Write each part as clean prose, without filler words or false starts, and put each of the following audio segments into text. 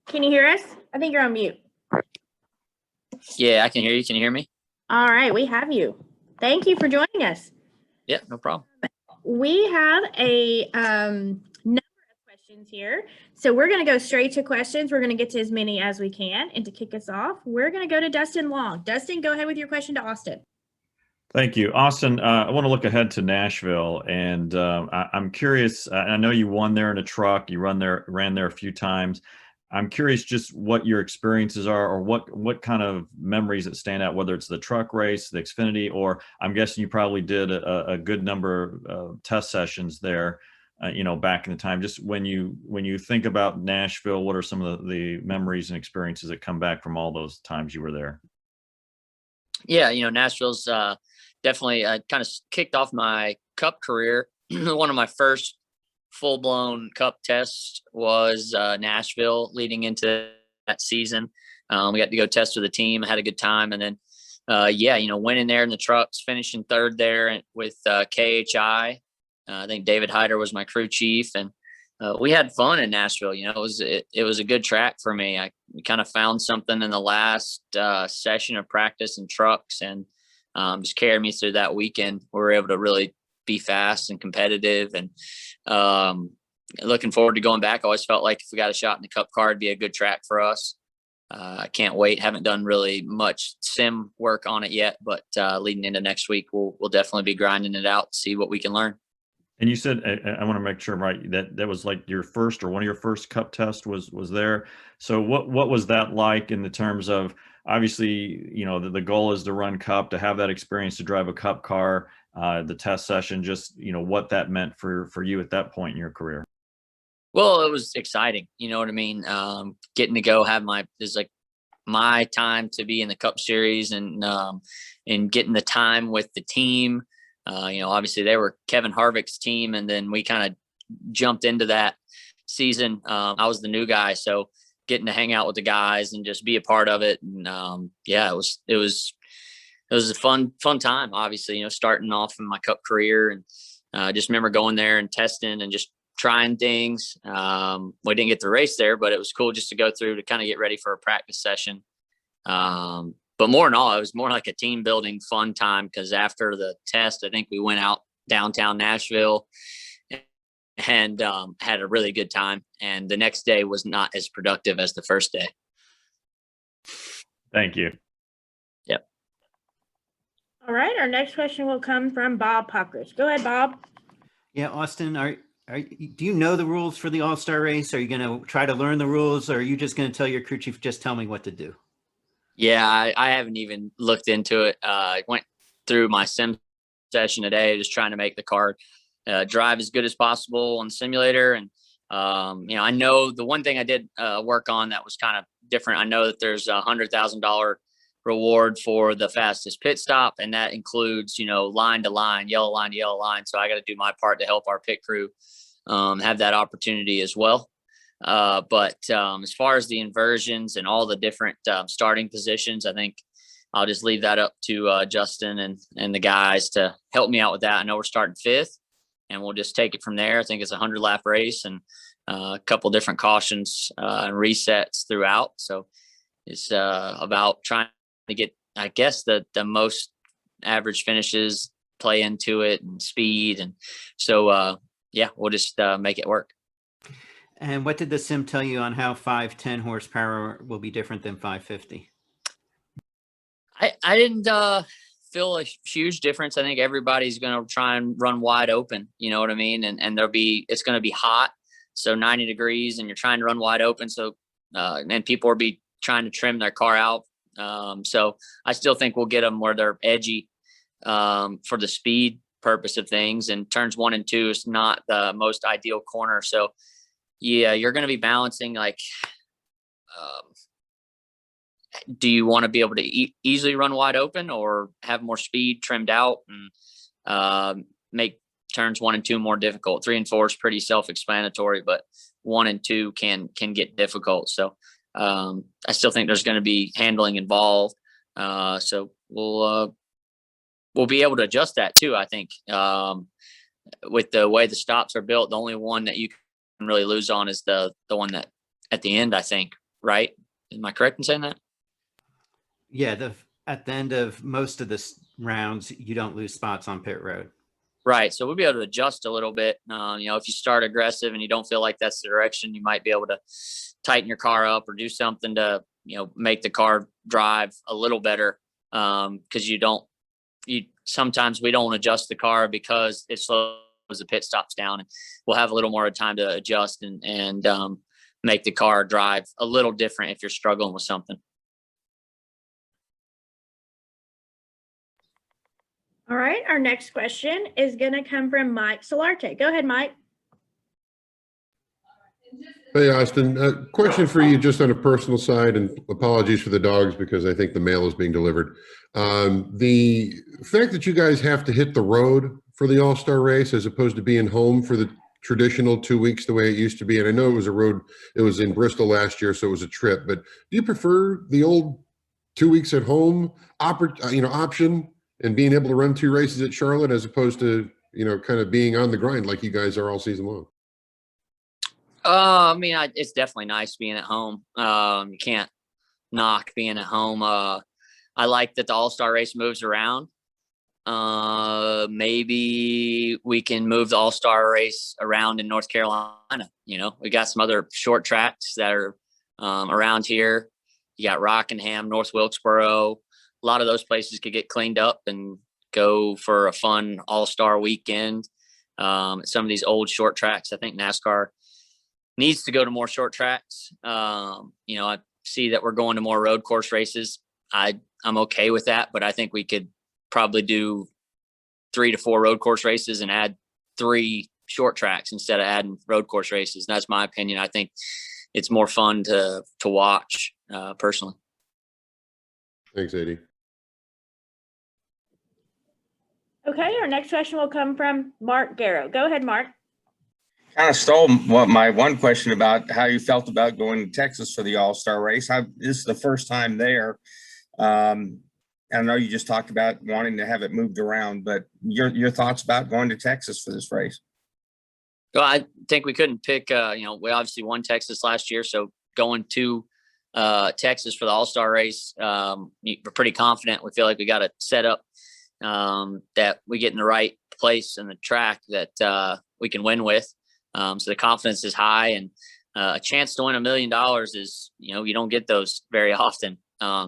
Can you hear us? I think you're on mute. Yeah, I can hear you. Can you hear me? All right, we have you. Thank you for joining us. Yeah, no problem. We have a number of questions here. So we're going to go straight to questions. We're going to get to as many as we can. And to kick us off, we're going to go to Dustin Long. Dustin, go ahead with your question to Austin. Thank you. Austin, I want to look ahead to Nashville, and I'm curious. I know you won there in a truck. You ran there a few times. I'm curious just what your experiences are, or what kind of memories that stand out, whether it's the truck race, the Xfinity, or I'm guessing you probably did a good number of test sessions there, back in the time. Just when you think about Nashville, what are some of the memories and experiences that come back from all those times you were there? Yeah, Nashville's definitely kind of kicked off my Cup career. One of my first full-blown Cup tests was Nashville leading into that season. We got to go test with the team, had a good time. And then, went in there in the trucks, finishing third there with KHI. I think David Hyder was my crew chief. And we had fun in Nashville. It was a good track for me. I kind of found something in the last session of practice in trucks, and just carried me through that weekend. We were able to really be fast and competitive, and looking forward to going back. I always felt like if we got a shot in the Cup car, it'd be a good track for us. I can't wait. Haven't done really much sim work on it yet, but leading into next week, we'll definitely be grinding it out, see what we can learn. And you said, I want to make sure I'm right, that was like your first, or one of your first Cup tests was there. So what was that like in the terms of, obviously, the goal is to run Cup, to have that experience, to drive a Cup car, the test session, just, what that meant for you at that point in your career? Well, it was exciting. You know what I mean? Getting to go have my time to be in the Cup Series, and getting the time with the team. Obviously they were Kevin Harvick's team, and then we kind of jumped into that season. I was the new guy, so getting to hang out with the guys and just be a part of it. And it was a fun time, obviously, starting off in my Cup career. And I just remember going there and testing and just trying things. We didn't get the race there, but it was cool just to go through to kind of get ready for a practice session. But more in all, it was more like a team building fun time, because after the test, I think we went out downtown Nashville and had a really good time. And the next day was not as productive as the first day. Thank you. Yep. All right, our next question will come from Bob Pockridge. Go ahead, Bob. Yeah, Austin, do you know the rules for the All-Star race? Are you going to try to learn the rules, or are you just going to tell your crew chief, just tell me what to do? Yeah, I haven't even looked into it. I went through my sim session today, just trying to make the car drive as good as possible on the simulator. And, I know the one thing I did work on that was kind of different. I know that there's $100,000 reward for the fastest pit stop, and that includes, line to line, yellow line to yellow line. So I got to do my part to help our pit crew have that opportunity as well. But as far as the inversions and all the different starting positions, I think I'll just leave that up to Justin and the guys to help me out with that. I know we're starting fifth, and we'll just take it from there. I think it's a 100-lap race, and a couple different cautions and resets throughout. So it's about trying to get, I guess, the most average finishes, play into it, and speed. And so, we'll just make it work. And what did the sim tell you on how 510 horsepower will be different than 550? I didn't feel a huge difference. I think everybody's going to try and run wide open. You know what I mean? And it's going to be hot. So 90 degrees, and you're trying to run wide open. So, and people will be trying to trim their car out. So I still think we'll get them where they're edgy for the speed purpose of things. And turns 1 and 2 is not the most ideal corner. So, yeah, you're going to be balancing, like, do you want to be able to easily run wide open, or have more speed trimmed out and make turns 1 and 2 more difficult? 3 and 4 is pretty self-explanatory, but 1 and 2 can get difficult. So I still think there's going to be handling involved. So we'll be able to adjust that too. I think with the way the stops are built, the only one that you can really lose on is the one that at the end, I think, right? Am I correct in saying that? Yeah, at the end of most of the rounds, you don't lose spots on pit road. Right. So we'll be able to adjust a little bit. If you start aggressive and you don't feel like that's the direction, you might be able to tighten your car up or do something to, make the car drive a little better. Because sometimes we don't adjust the car because it slows the pit stops down, and we'll have a little more time to adjust and make the car drive a little different if you're struggling with something. All right, our next question is going to come from Mike Solarte. Go ahead, Mike. Hey, Austin, question for you just on a personal side, and apologies for the dogs because I think the mail is being delivered. The fact that you guys have to hit the road for the All-Star race as opposed to being home for the traditional 2 weeks the way it used to be, and I know it was a road, it was in Bristol last year, so it was a trip, but do you prefer the old 2 weeks at home option and being able to run 2 races at Charlotte as opposed to, kind of being on the grind like you guys are all season long? It's definitely nice being at home. You can't knock being at home. I like that the All-Star race moves around. Maybe we can move the All-Star race around in North Carolina. We got some other short tracks that are around here. You got Rockingham, North Wilkesboro. A lot of those places could get cleaned up and go for a fun All-Star weekend. Some of these old short tracks, I think NASCAR needs to go to more short tracks. I see that we're going to more road course races. I'm okay with that, but I think we could probably do 3 to 4 road course races and add 3 short tracks instead of adding road course races. And that's my opinion. I think it's more fun to watch personally. Thanks, Eddie. Okay, our next question will come from Mark Garrow. Go ahead, Mark. Kind of stole my one question about how you felt about going to Texas for the All-Star race. This is the first time there. I know you just talked about wanting to have it moved around, but your thoughts about going to Texas for this race? Well, I think we couldn't pick, we obviously won Texas last year. So going to Texas for the All-Star race, we're pretty confident. We feel like we got it set up that we get in the right place in the track that we can win with. So the confidence is high, and a chance to win $1 million is, you don't get those very often.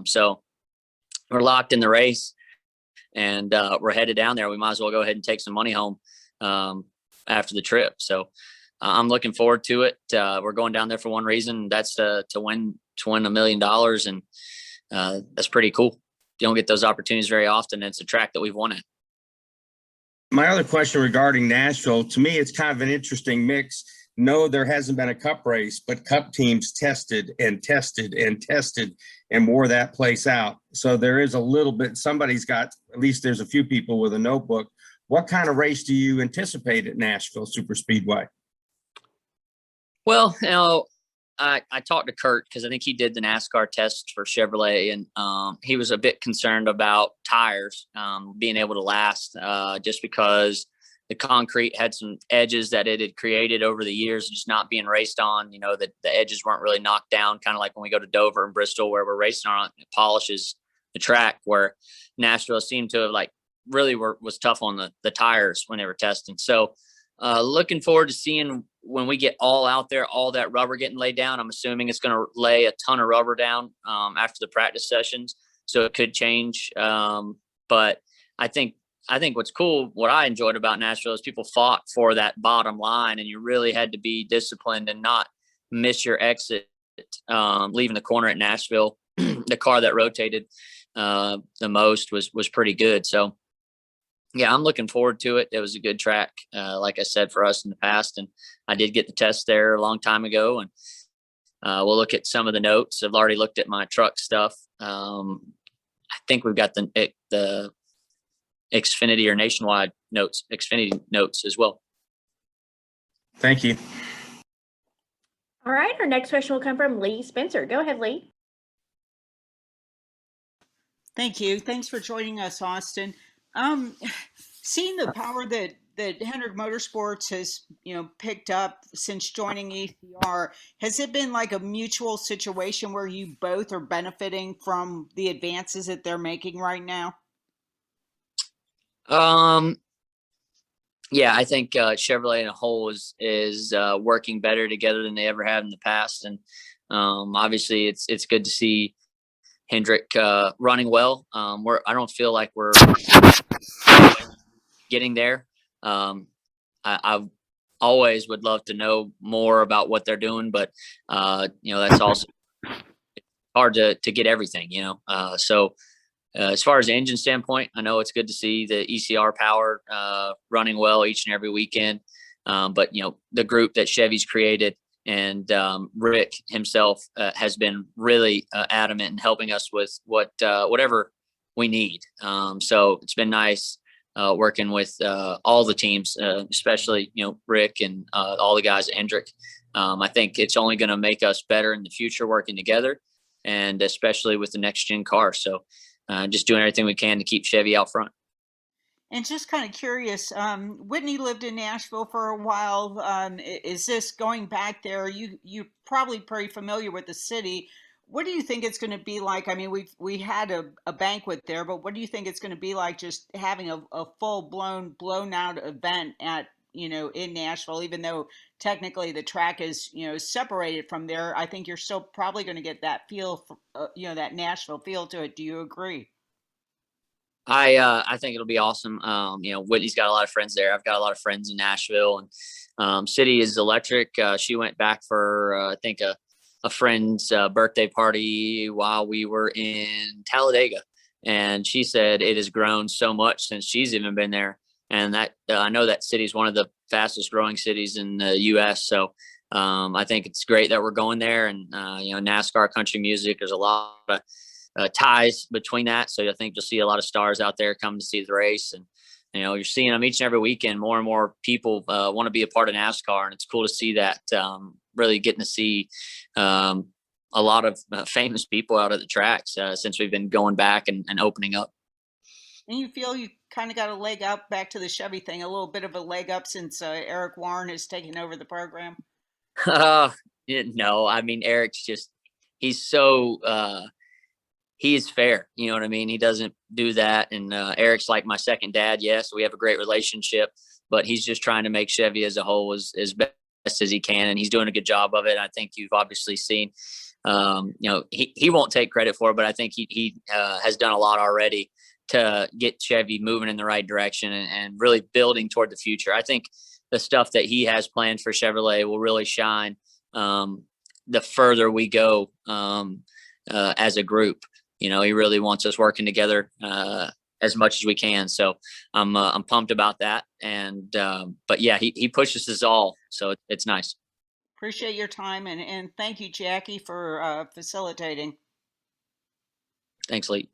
So we're locked in the race, and we're headed down there. We might as well go ahead and take some money home after the trip. So I'm looking forward to it. We're going down there for one reason. That's to win $1 million. And that's pretty cool. You don't get those opportunities very often. It's a track that we've won at. My other question regarding Nashville, to me, it's kind of an interesting mix. No, there hasn't been a cup race, but cup teams tested and tested and tested and wore that place out. So there is a little bit, somebody's got, at least there's a few people with a notebook. What kind of race do you anticipate at Nashville Super Speedway? Well, I talked to Kurt because I think he did the NASCAR test for Chevrolet, and he was a bit concerned about tires being able to last just because the concrete had some edges that it had created over the years, just not being raced on. That the edges weren't really knocked down, kind of like when we go to Dover and Bristol where we're racing on it polishes the track, where Nashville seemed to have really was tough on the tires when they were testing. So looking forward to seeing when we get all out there, all that rubber getting laid down. I'm assuming it's going to lay a ton of rubber down after the practice sessions, so it could change. But I think what's cool, what I enjoyed about Nashville is people fought for that bottom line, and you really had to be disciplined and not miss your exit leaving the corner at Nashville. The car that rotated the most was pretty good. So yeah, I'm looking forward to it. It was a good track, like I said, for us in the past. And I did get the test there a long time ago. And we'll look at some of the notes. I've already looked at my truck stuff. I think we've got the Xfinity or Nationwide notes, Xfinity notes as well. Thank you. All right, our next question will come from Lee Spencer. Go ahead, Lee. Thank you. Thanks for joining us, Austin. seeing the power that Hendrick Motorsports has, picked up since joining ECR, has it been like a mutual situation where you both are benefiting from the advances that they're making right now? Yeah, I think Chevrolet in a whole is working better together than they ever have in the past, and obviously it's good to see Hendrick running well. I don't feel like we're getting there. I always would love to know more about what they're doing, but that's also hard to get everything. So as far as the engine standpoint, I know it's good to see the ECR power running well each and every weekend. But the group that Chevy's created and Rick himself has been really adamant in helping us with whatever we need. So it's been nice working with all the teams, especially Rick and all the guys at Hendrick. I think it's only going to make us better in the future working together, and especially with the next gen car. So just doing everything we can to keep Chevy out front. And just kind of curious, Whitney lived in Nashville for a while. Is this going back there? You're probably pretty familiar with the city. What do you think it's going to be like? I mean, we had a banquet there, but what do you think it's going to be like just having a full blown out event at in Nashville? Even though technically the track is separated from there, I think you're still probably going to get that feel, that Nashville feel to it. Do you agree? I think it'll be awesome. Whitney's got a lot of friends there. I've got a lot of friends in Nashville, and city is electric. She went back for I think a friend's birthday party while we were in Talladega, and she said it has grown so much since she's even been there. And that I know that city is one of the fastest growing cities in the U.S. So I think it's great that we're going there, and NASCAR, country music. There's a lot of ties between that. So I think you'll see a lot of stars out there come to see the race, and you're seeing them each and every weekend. More and more people want to be a part of NASCAR, and it's cool to see that. Really getting to see a lot of famous people out at the tracks since we've been going back and opening up. And you feel you kind of got a leg up back to the Chevy thing, a little bit of a leg up since Eric Warren has taken over the program? No, I mean, Eric's he's so he is fair. You know what I mean? He doesn't do that. And Eric's like my second dad. Yes, we have a great relationship, but he's just trying to make Chevy as a whole as best as he can. And he's doing a good job of it. I think you've obviously seen, he won't take credit for it, but I think he has done a lot already to get Chevy moving in the right direction and really building toward the future. I think the stuff that he has planned for Chevrolet will really shine the further we go as a group. He really wants us working together as much as we can. So I'm pumped about that. And but yeah, he pushes us all, so it's nice. Appreciate your time, and thank you, Jackie, for facilitating. Thanks, Lee.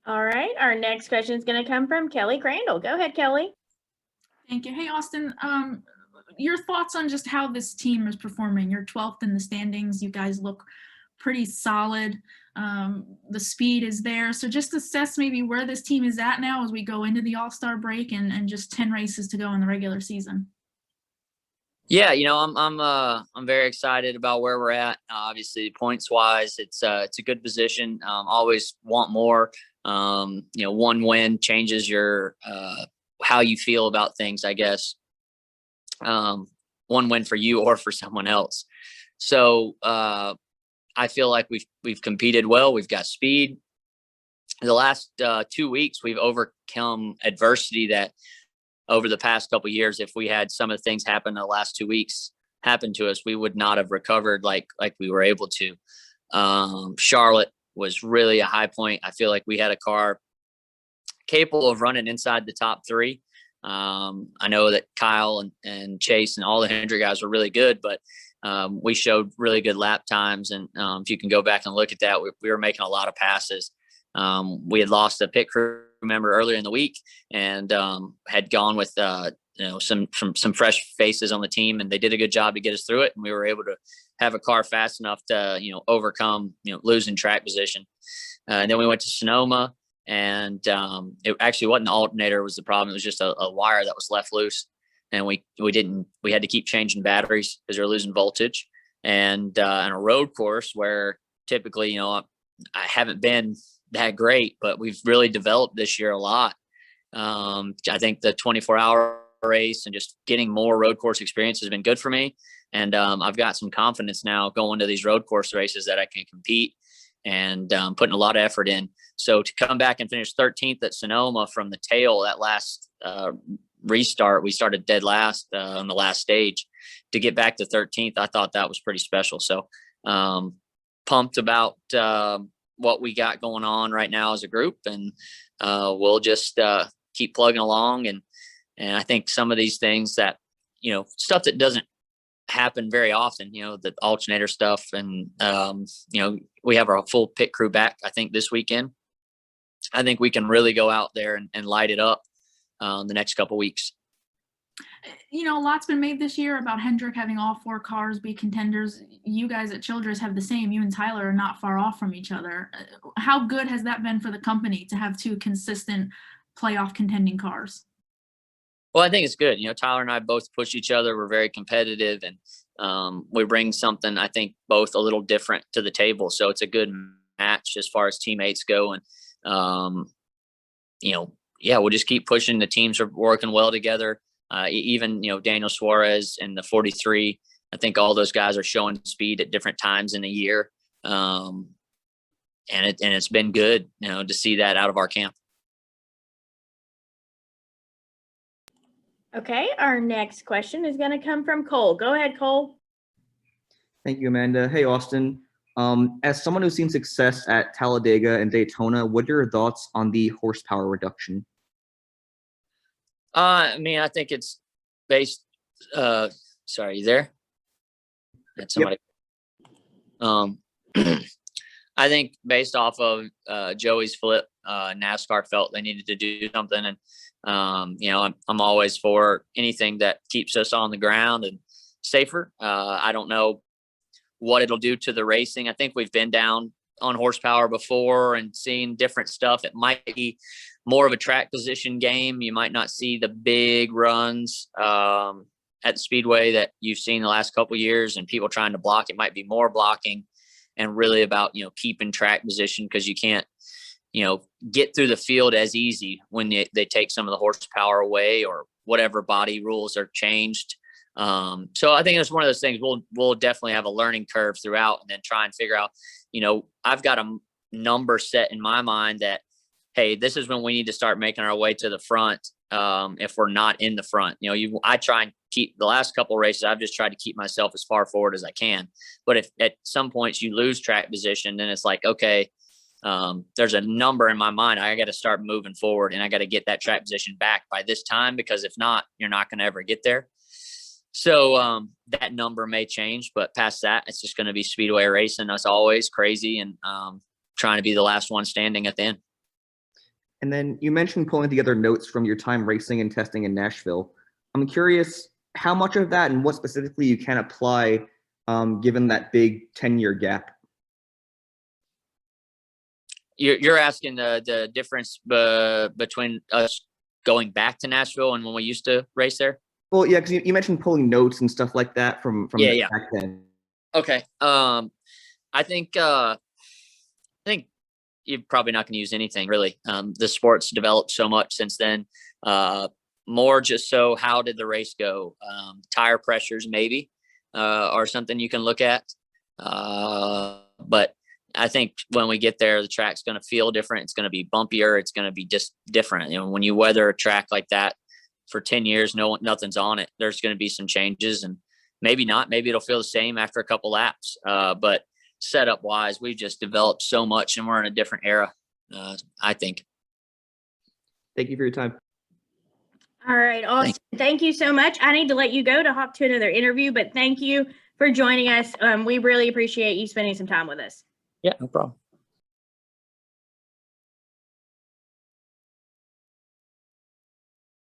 All right, our next question is going to come from Kelly Crandall. Go ahead, Kelly. Thank you. Hey, Austin, your thoughts on just how this team is performing? You're 12th in the standings. You guys look pretty solid. The speed is there. So just assess maybe where this team is at now as we go into the All-Star break and just 10 races to go in the regular season. Yeah, I'm very excited about where we're at. Obviously, points wise, it's a good position. Always want more. One win changes your how you feel about things, I guess. One win for you or for someone else. So I feel like we've competed well. We've got speed. The last 2 weeks, we've overcome adversity that over the past couple of years, if we had some of the things happen in the last 2 weeks happen to us, we would not have recovered like we were able to. Charlotte was really a high point. I feel like we had a car capable of running inside the top three. I know that Kyle and Chase and all the Hendrick guys were really good, but we showed really good lap times. And if you can go back and look at that, we were making a lot of passes. We had lost a pit crew member earlier in the week and had gone with some fresh faces on the team, and they did a good job to get us through it. And we were able to have a car fast enough to overcome losing track position. And then we went to Sonoma And it actually wasn't the alternator was the problem. It was just a wire that was left loose, and we had to keep changing batteries because they're losing voltage. And on a road course where typically, you know, I haven't been that great, but we've really developed this year a lot. I think the 24-hour race and just getting more road course experience has been good for me. And I've got some confidence now going to these road course races that I can compete, and putting a lot of effort in. So to come back and finish 13th at Sonoma from the tail, that last restart, we started dead last on the last stage. To get back to 13th, I thought that was pretty special. So pumped about what we got going on right now as a group, and we'll just keep plugging along. And I think some of these things that, you know, stuff that doesn't happen very often, you know, the alternator stuff, and you know, we have our full pit crew back, I think, this weekend. I think we can really go out there and light it up the next couple weeks. You know, a lot's been made this year about Hendrick having all 4 cars be contenders. You guys at Childress have the same. You and Tyler are not far off from each other. How good has that been for the company to have 2 consistent playoff contending cars? Well, I think it's good. You know, Tyler and I both push each other. We're very competitive, and we bring something, I think, both a little different to the table. So it's a good match as far as teammates go. And, you know, yeah, we'll just keep pushing. The teams are working well together. Even, you know, Daniel Suarez and the 43, I think all those guys are showing speed at different times in the year. And it's been good, you know, to see that out of our camp. Okay, our next question is going to come from Cole. Go ahead, Cole. Thank you, Amanda. Hey, Austin. As someone who's seen success at Talladega and Daytona, what are your thoughts on the horsepower reduction? I mean, I think it's based. Sorry, you there? That's somebody. Yep. I think based off of Joey's flip, NASCAR felt they needed to do something, and you know, I'm always for anything that keeps us on the ground and safer. I don't know what it'll do to the racing. I think we've been down on horsepower before and seen different stuff. It might be more of a track position game. You might not see the big runs at the speedway that you've seen the last couple of years and people trying to block. It might be more blocking and really about, you know, keeping track position, because you can't, you know, get through the field as easy when they take some of the horsepower away or whatever body rules are changed. So I think it's one of those things we'll definitely have a learning curve throughout, and then try and figure out, you know, I've got a number set in my mind that, hey, this is when we need to start making our way to the front. If we're not in the front, you know, I try and keep the last couple of races. I've just tried to keep myself as far forward as I can. But if at some points you lose track position, then it's like, okay, there's a number in my mind. I got to start moving forward, and I got to get that track position back by this time, because if not, you're not going to ever get there. So that number may change, but past that, it's just going to be speedway racing. That's always crazy, and trying to be the last one standing at the end. And then you mentioned pulling together notes from your time racing and testing in Nashville. I'm curious how much of that and what specifically you can apply given that big 10-year gap. You're asking the difference between us going back to Nashville and when we used to race there? Well, yeah, because you mentioned pulling notes and stuff like that from back then. Okay. I think you're probably not going to use anything really. The sport's developed so much since then. More just so, how did the race go? Tire pressures maybe are something you can look at. But I think when we get there, the track's going to feel different. It's going to be bumpier. It's going to be just different. You know, when you weather a track like that for 10 years, nothing's on it, there's going to be some changes, and maybe not. Maybe it'll feel the same after a couple laps. But setup wise, we've just developed so much, and we're in a different era, I think. Thank you for your time. All right, Austin, thank you so much. I need to let you go to hop to another interview, but thank you for joining us. We really appreciate you spending some time with us. Yeah, no problem.